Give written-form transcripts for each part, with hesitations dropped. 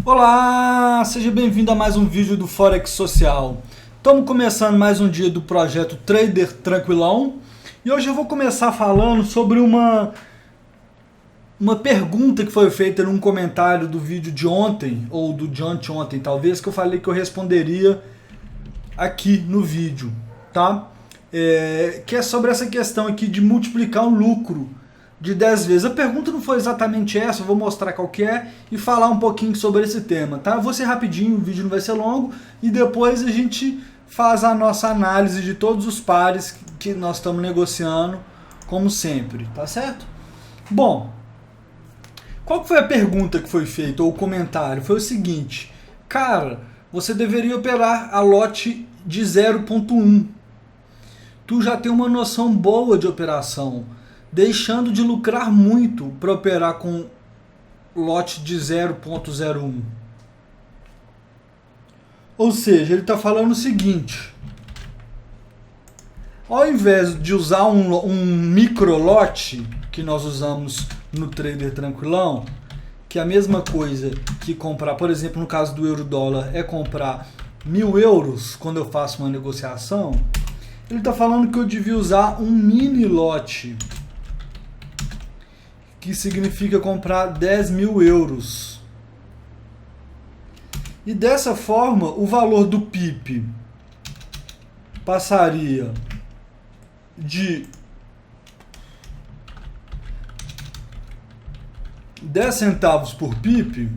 Olá, seja bem-vindo a mais um vídeo do Forex Social. Estamos começando mais um dia do projeto Trader Tranquilão e hoje eu vou começar falando sobre uma pergunta que foi feita num comentário do vídeo de ontem, ou do de anteontem talvez, que eu falei que eu responderia aqui no vídeo, tá? Que é sobre essa questão aqui de multiplicar um lucro de 10 vezes. A pergunta não foi exatamente essa, eu vou mostrar qual que é e falar um pouquinho sobre esse tema, tá? Eu vou ser rapidinho, o vídeo não vai ser longo e depois a gente faz a nossa análise de todos os pares que nós estamos negociando, como sempre, tá certo? Bom, qual que foi a pergunta que foi feita, ou o comentário? Foi o seguinte: cara, você deveria operar a lote de 0.1. Tu já tem uma noção boa de operação, deixando de lucrar muito para operar com lote de 0.01. Ou seja, ele está falando o seguinte: ao invés de usar um micro lote que nós usamos no Trader Tranquilão, que é a mesma coisa que comprar, por exemplo, no caso do euro-dólar, é comprar 1.000 euros quando eu faço uma negociação, ele está falando que eu devia usar um mini lote, que significa comprar 10.000 euros. E dessa forma, o valor do PIP passaria de 10 centavos por PIP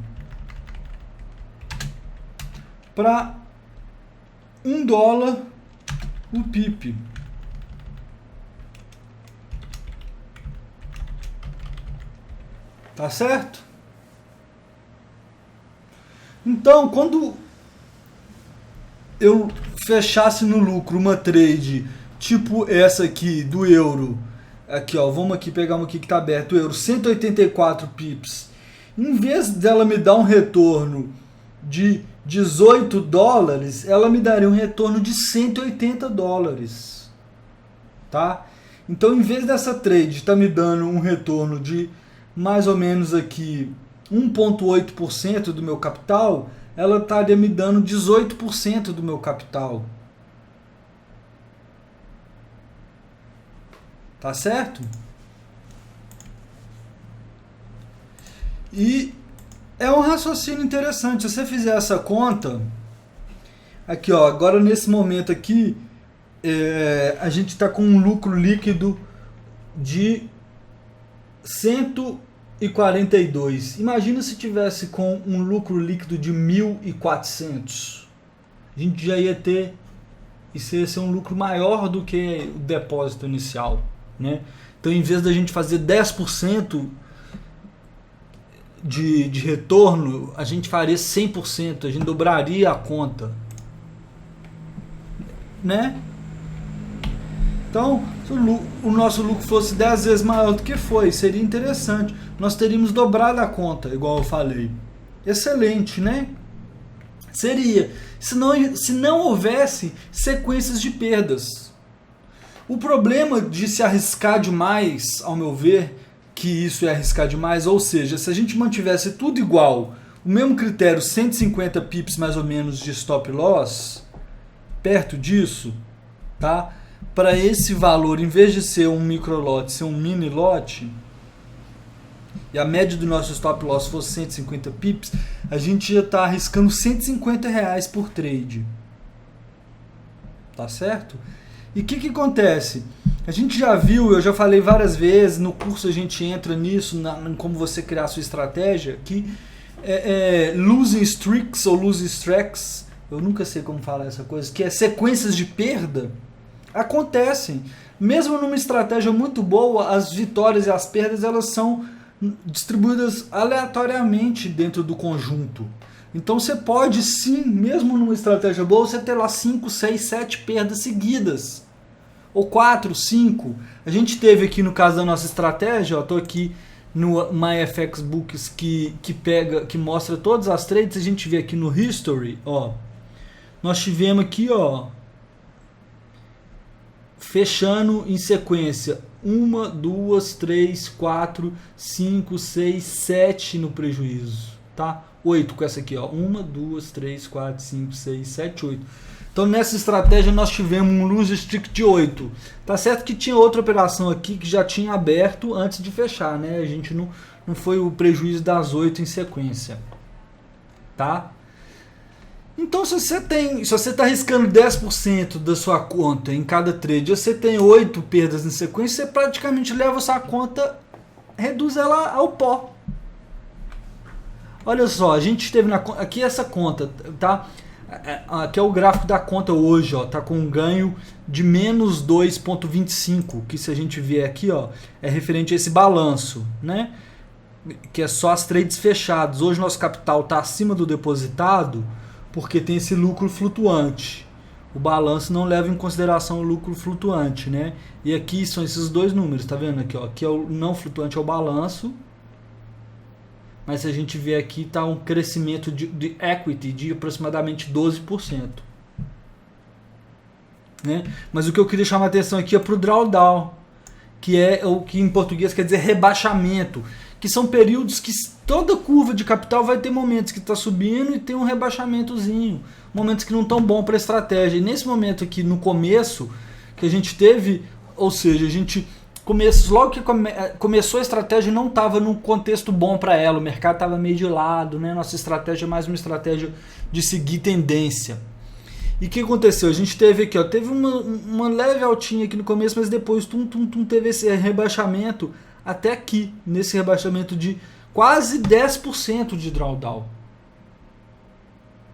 para $1 o PIP. Tá certo? Então, quando eu fechasse no lucro uma trade tipo essa aqui do euro, aqui ó, vamos aqui pegar uma aqui que tá aberto, o euro, 184 pips, em vez dela me dar um retorno de $18, ela me daria um retorno de $180, tá? Então, em vez dessa trade estar me dando um retorno de mais ou menos aqui 1,8% do meu capital, ela estaria me dando 18% do meu capital. Tá certo? E é um raciocínio interessante. Se você fizer essa conta, aqui ó, agora nesse momento aqui, a gente está com um lucro líquido de 142. Imagina se tivesse com um lucro líquido de 1.400. A gente já ia ter, isso ia ser um lucro maior do que o depósito inicial, né? Então, em vez da gente fazer 10% de retorno, a gente faria 100%, a gente dobraria a conta, né? Então, se o nosso lucro fosse 10 vezes maior do que foi, seria interessante. Nós teríamos dobrado a conta, igual eu falei. Excelente, né? Seria. Se não houvesse sequências de perdas. O problema de se arriscar demais, ao meu ver, que isso é arriscar demais, ou seja, se a gente mantivesse tudo igual, o mesmo critério, 150 pips mais ou menos de stop loss, perto disso, tá? Para esse valor, em vez de ser um micro lote, ser um mini lote, e a média do nosso stop loss fosse 150 pips, a gente ia estar arriscando R$150 por trade. Tá certo? E o que acontece? A gente já viu, eu já falei várias vezes, no curso a gente entra nisso, em como você criar a sua estratégia, que losing streaks ou losing strikes, eu nunca sei como falar essa coisa, que é sequências de perda, acontecem. Mesmo numa estratégia muito boa, as vitórias e as perdas elas são distribuídas aleatoriamente dentro do conjunto. Então você pode sim, mesmo numa estratégia boa, você ter lá 5, 6, 7 perdas seguidas. Ou 4, 5. A gente teve aqui no caso da nossa estratégia, estou aqui no MyFX Books que mostra todas as trades, a gente vê aqui no History, ó. Nós tivemos aqui, ó, fechando em sequência 1, 2, 3, 4, 5, 6, 7 no prejuízo. tá? 8 com essa aqui, ó. 1, 2, 3, 4, 5, 6, 7, 8. Então nessa estratégia nós tivemos um lose streak de 8. Tá certo que tinha outra operação aqui que já tinha aberto antes de fechar, né? A gente não foi o prejuízo das 8 em sequência, tá? Então se você está arriscando 10% da sua conta em cada trade, você tem 8 perdas em sequência, você praticamente leva a sua conta, reduz ela ao pó. Olha só, a gente teve aqui essa conta, tá? Aqui é o gráfico da conta hoje, ó, tá com um ganho de menos 2,25, que se a gente vier aqui, ó, é referente a esse balanço, né? Que é só as trades fechadas. Hoje nosso capital está acima do depositado porque tem esse lucro flutuante. O balanço não leva em consideração o lucro flutuante, né? E aqui são esses dois números, tá vendo aqui, ó? Aqui é o não flutuante, é o balanço. Mas se a gente ver aqui, tá um crescimento de equity de aproximadamente 12%. Né? Mas o que eu queria chamar a atenção aqui é para o drawdown, que é o que em português quer dizer rebaixamento, que são períodos que toda curva de capital vai ter momentos que está subindo e tem um rebaixamentozinho, momentos que não estão bons para a estratégia. E nesse momento aqui, no começo, que a gente teve, ou seja, a gente logo que começou a estratégia não estava num contexto bom para ela, o mercado estava meio de lado, né? Nossa estratégia é mais uma estratégia de seguir tendência. E o que aconteceu? A gente teve aqui, ó, teve uma leve altinha aqui no começo, mas depois teve esse rebaixamento até aqui, nesse rebaixamento de quase 10% de drawdown.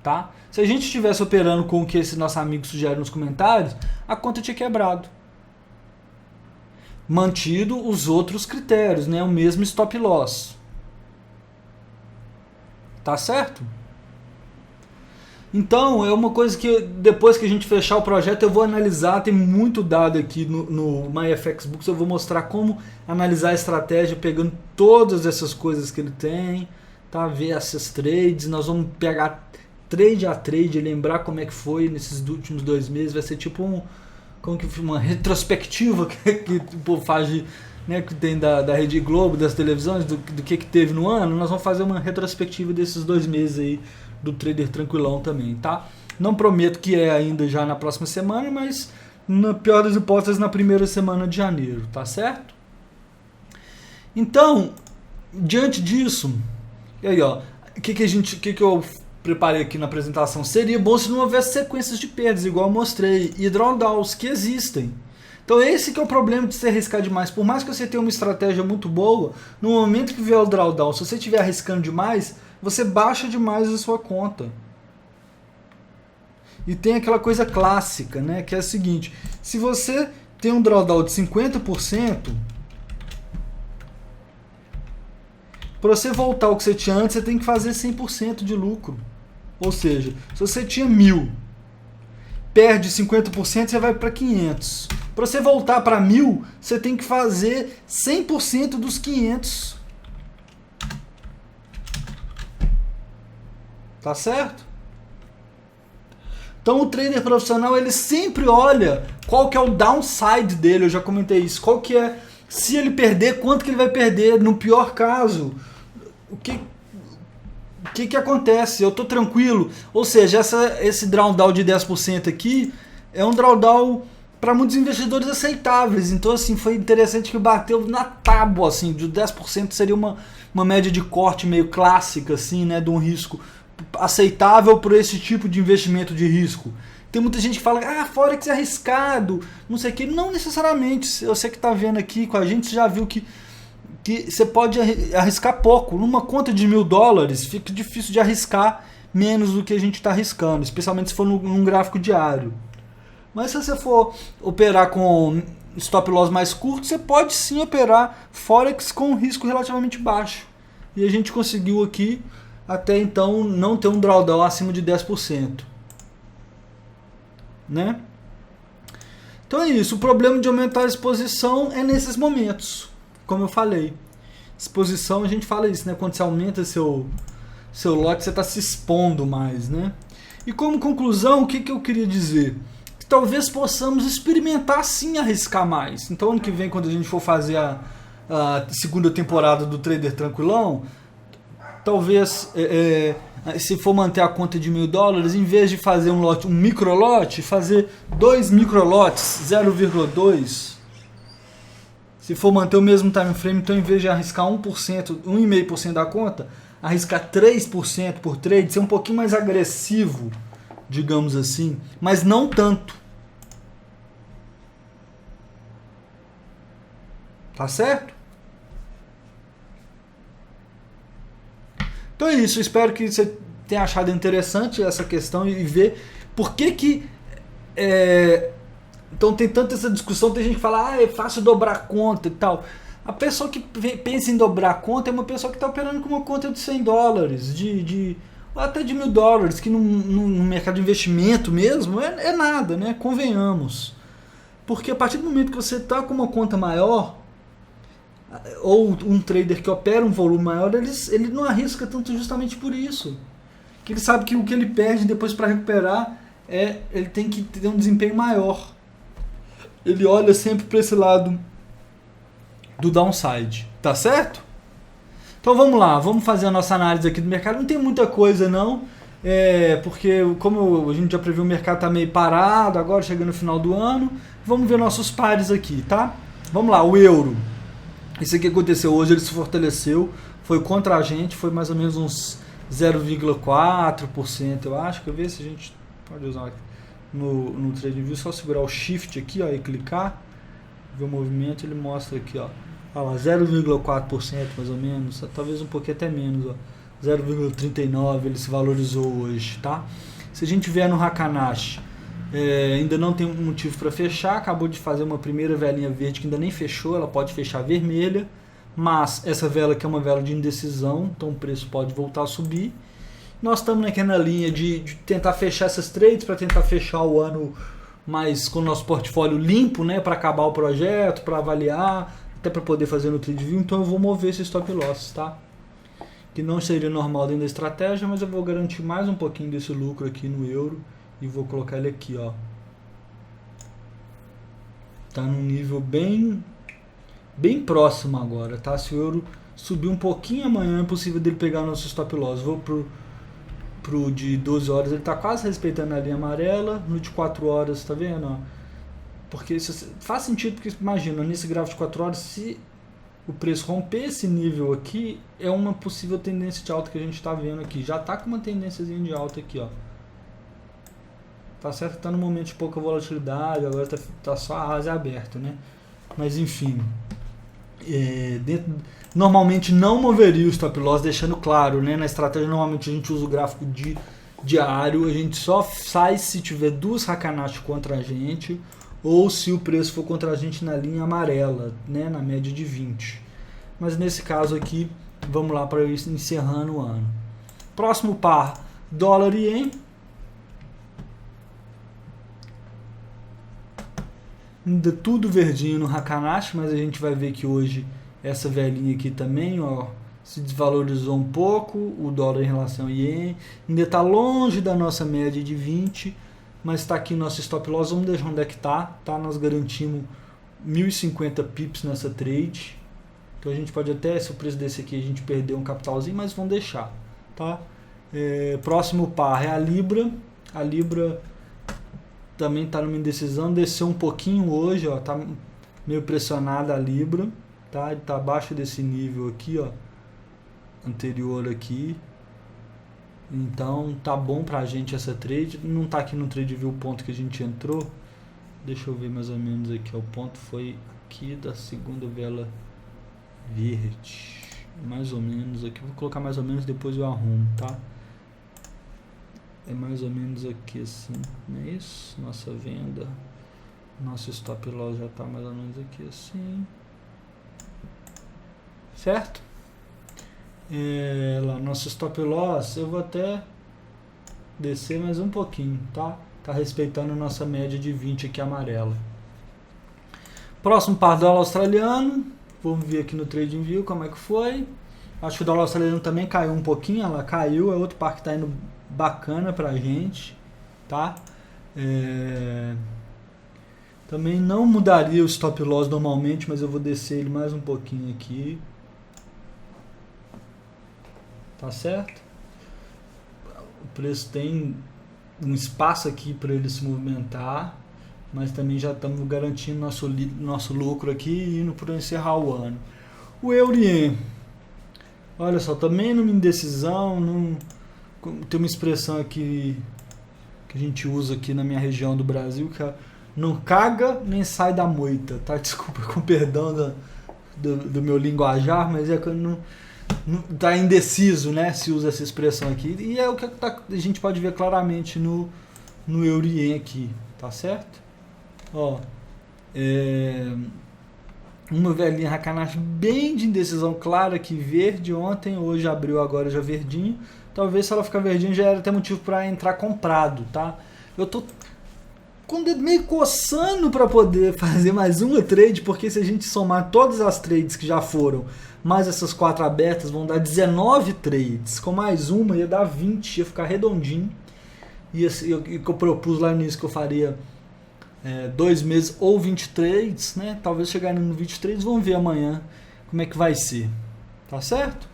Tá? Se a gente estivesse operando com o que esse nosso amigo sugere nos comentários, a conta tinha quebrado. Mantido os outros critérios, né? O mesmo stop loss. Tá certo? Então, é uma coisa que depois que a gente fechar o projeto eu vou analisar, tem muito dado aqui no MyFXBooks, eu vou mostrar como analisar a estratégia pegando todas essas coisas que ele tem, tá? Ver essas trades, nós vamos pegar trade a trade, lembrar como é que foi nesses últimos 2 meses, vai ser tipo uma retrospectiva que o povo faz de, né, que tem da Rede Globo, das televisões, do que teve no ano. Nós vamos fazer uma retrospectiva desses 2 meses aí do Trader Tranquilão também, tá? Não prometo que é ainda já na próxima semana, mas na pior das hipóteses na primeira semana de janeiro, tá certo? Então, diante disso, e aí, ó, o que eu preparei aqui na apresentação? Seria bom se não houvesse sequências de perdas, igual eu mostrei, e drawdowns que existem. Então esse que é o problema de se arriscar demais. Por mais que você tenha uma estratégia muito boa, no momento que vier o drawdown, se você estiver arriscando demais, você baixa demais a sua conta. E tem aquela coisa clássica, né, que é a seguinte: se você tem um drawdown de 50%, para você voltar ao que você tinha antes, você tem que fazer 100% de lucro. Ou seja, se você tinha 1.000, perde 50%, você vai para 500. Para você voltar para 1.000, você tem que fazer 100% dos 500. Tá certo? Então o trader profissional, ele sempre olha qual que é o downside dele, eu já comentei isso, qual que é, se ele perder, quanto que ele vai perder, no pior caso, o que acontece, eu tô tranquilo, ou seja, esse drawdown de 10% aqui, é um drawdown para muitos investidores aceitáveis, então assim, foi interessante que bateu na tábua, assim, de 10% seria uma média de corte meio clássica, assim, né, de um risco aceitável por esse tipo de investimento de risco. Tem muita gente que fala, Forex é arriscado, não sei o que. Não necessariamente. Você que está vendo aqui com a gente, você já viu que você pode arriscar pouco. Numa conta de $1.000, fica difícil de arriscar menos do que a gente está arriscando, especialmente se for num gráfico diário. Mas se você for operar com stop loss mais curto, você pode sim operar Forex com um risco relativamente baixo. E a gente conseguiu aqui até então não ter um drawdown acima de 10%. Né? Então é isso, o problema de aumentar a exposição é nesses momentos, como eu falei. Exposição, a gente fala isso, né? Quando você aumenta seu lote, você está se expondo mais, né? E como conclusão, o que eu queria dizer? Que talvez possamos experimentar sim arriscar mais. Então ano que vem, quando a gente for fazer a segunda temporada do Trader Tranquilão, talvez, se for manter a conta de $1.000, em vez de fazer um micro lote, fazer 2 micro lotes, 0,2. Se for manter o mesmo time frame, então em vez de arriscar 1%, 1,5% da conta, arriscar 3% por trade, ser um pouquinho mais agressivo, digamos assim, mas não tanto. Tá certo? Então é isso, espero que você tenha achado interessante essa questão e ver por que então tem tanta essa discussão, tem gente que fala, é fácil dobrar a conta e tal. A pessoa que pensa em dobrar a conta é uma pessoa que está operando com uma conta de $100, ou até de $1.000, que no mercado de investimento mesmo é nada, né? Convenhamos. Porque a partir do momento que você está com uma conta maior, ou um trader que opera um volume maior, ele não arrisca tanto justamente por isso. Que ele sabe que o que ele perde depois para recuperar, ele tem que ter um desempenho maior. Ele olha sempre para esse lado do downside, tá certo? Então vamos lá, vamos fazer a nossa análise aqui do mercado. Não tem muita coisa não, porque como a gente já previu, o mercado tá meio parado, agora chegando no final do ano. Vamos ver nossos pares aqui, tá? Vamos lá, o euro. Isso aqui aconteceu hoje, ele se fortaleceu, foi contra a gente, foi mais ou menos uns 0,4%, eu acho. Quer ver se a gente pode usar no TradingView, só segurar o Shift aqui, ó, e clicar, ver o movimento, ele mostra aqui, ó, 0,4% mais ou menos, talvez um pouquinho até menos, ó, 0,39 ele se valorizou hoje, tá? Se a gente vier no Hakanashi, ainda não tem um motivo para fechar, acabou de fazer uma primeira velinha verde que ainda nem fechou, ela pode fechar vermelha, mas essa vela aqui é uma vela de indecisão, então o preço pode voltar a subir. Nós estamos naquela linha de tentar fechar essas trades, para tentar fechar o ano mais com o nosso portfólio limpo, né, para acabar o projeto, para avaliar, até para poder fazer no TradingView. Então eu vou mover esse stop loss, tá? Que não seria normal dentro da estratégia, mas eu vou garantir mais um pouquinho desse lucro aqui no euro e vou colocar ele aqui, ó. Tá num nível bem próximo agora, tá? Se o euro subir um pouquinho amanhã, é possível dele pegar o nosso stop loss. Vou pro de 12 horas, ele tá quase respeitando a linha amarela. No de 4 horas, tá vendo, ó? Porque faz sentido, porque imagina, nesse gráfico de 4 horas, se o preço romper esse nível aqui, é uma possível tendência de alta que a gente tá vendo aqui. Já tá com uma tendênciazinha de alta aqui, ó. Tá certo que tá no momento de pouca volatilidade, agora tá só a asa aberta, né? Mas enfim, normalmente não moveria o stop loss, deixando claro, né? Na estratégia normalmente a gente usa o gráfico diário, a gente só sai se tiver duas Hakanashi contra a gente, ou se o preço for contra a gente na linha amarela, né? Na média de 20. Mas nesse caso aqui, vamos lá para ir encerrando o ano. Próximo par, dólar e ien. Ainda tudo verdinho no Hakanashi, mas a gente vai ver que hoje essa velhinha aqui também, ó, se desvalorizou um pouco, o dólar em relação ao ien, ainda está longe da nossa média de 20, mas está aqui nosso stop loss, vamos deixar onde é que tá, nós garantimos 1050 pips nessa trade, então a gente pode até, se o preço desse aqui a gente perder um capitalzinho, mas vamos deixar, tá? Próximo par é a Libra também está numa indecisão, desceu um pouquinho hoje, ó, tá meio pressionada a Libra, tá? Ele tá abaixo desse nível aqui, ó, anterior aqui. Então tá bom pra gente essa trade, não tá aqui no TradingView o ponto que a gente entrou. Deixa eu ver mais ou menos aqui, ó, o ponto foi aqui da segunda vela verde. Mais ou menos aqui, vou colocar mais ou menos, depois eu arrumo, tá? É mais ou menos aqui assim, não é isso? Nossa venda, nosso stop loss já está mais ou menos aqui assim, certo? Lá, nosso stop loss, eu vou até descer mais um pouquinho, tá? Tá respeitando nossa média de 20 aqui amarela. Próximo par, dólar australiano, vamos ver aqui no TradingView como é que foi. Acho que o dólar australiano também caiu um pouquinho, ela caiu, é outro par que está indo bacana pra gente, tá? Também não mudaria o stop loss normalmente, mas eu vou descer ele mais um pouquinho aqui. tá certo? O preço tem um espaço aqui para ele se movimentar, mas também já estamos garantindo nosso lucro aqui e indo para encerrar o ano. O Euro-Yen, olha só, também numa indecisão, tem uma expressão aqui que a gente usa aqui na minha região do Brasil, que é não caga nem sai da moita, tá? Desculpa, com perdão do meu linguajar, mas é que não tá indeciso, né? Se usa essa expressão aqui. E é o que a gente pode ver claramente no Euro-Yen aqui, tá certo? Ó, uma velhinha Hakanashi bem de indecisão clara aqui, verde ontem, hoje abriu, agora já verdinho. Talvez se ela ficar verdinha já era até motivo para entrar comprado, tá? Eu tô com o dedo meio coçando para poder fazer mais uma trade, porque se a gente somar todas as trades que já foram, mais essas 4 abertas, vão dar 19 trades. Com mais uma ia dar 20, ia ficar redondinho. E eu propus lá no início que eu faria 2 meses ou 20 trades, né? Talvez chegarem no 20 trades, vamos ver amanhã como é que vai ser. Tá certo?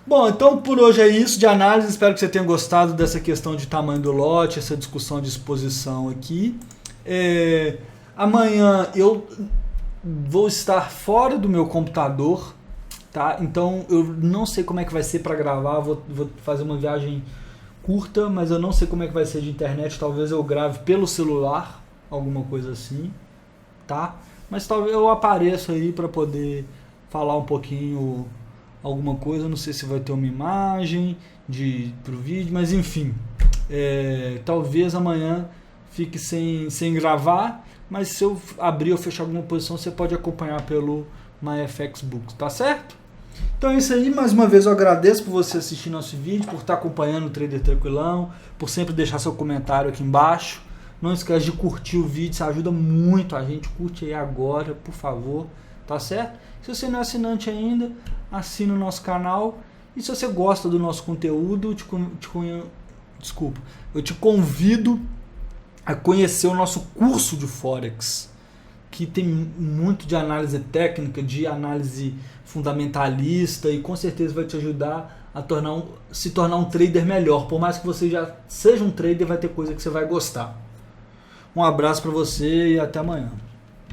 Bom, então por hoje é isso de análise. Espero que você tenha gostado dessa questão de tamanho do lote, essa discussão de exposição aqui. Amanhã eu vou estar fora do meu computador, tá? Então eu não sei como é que vai ser para gravar. Vou fazer uma viagem curta, mas eu não sei como é que vai ser de internet. Talvez eu grave pelo celular, alguma coisa assim, tá? Mas talvez eu apareça aí para poder falar um pouquinho alguma coisa, não sei se vai ter uma imagem pro vídeo, mas enfim, talvez amanhã fique sem gravar, mas se eu abrir ou fechar alguma posição, você pode acompanhar pelo MyFX Books, tá certo? Então é isso aí, mais uma vez eu agradeço por você assistir nosso vídeo, por estar acompanhando o Trader Tranquilão, por sempre deixar seu comentário aqui embaixo. Não esquece de curtir o vídeo, isso ajuda muito a gente, curte aí agora, por favor, tá certo? Se você não é assinante ainda, assina o nosso canal. E se você gosta do nosso conteúdo, eu te convido a conhecer o nosso curso de Forex, que tem muito de análise técnica, de análise fundamentalista, e com certeza vai te ajudar a se tornar um trader melhor. Por mais que você já seja um trader, vai ter coisa que você vai gostar. Um abraço para você e até amanhã.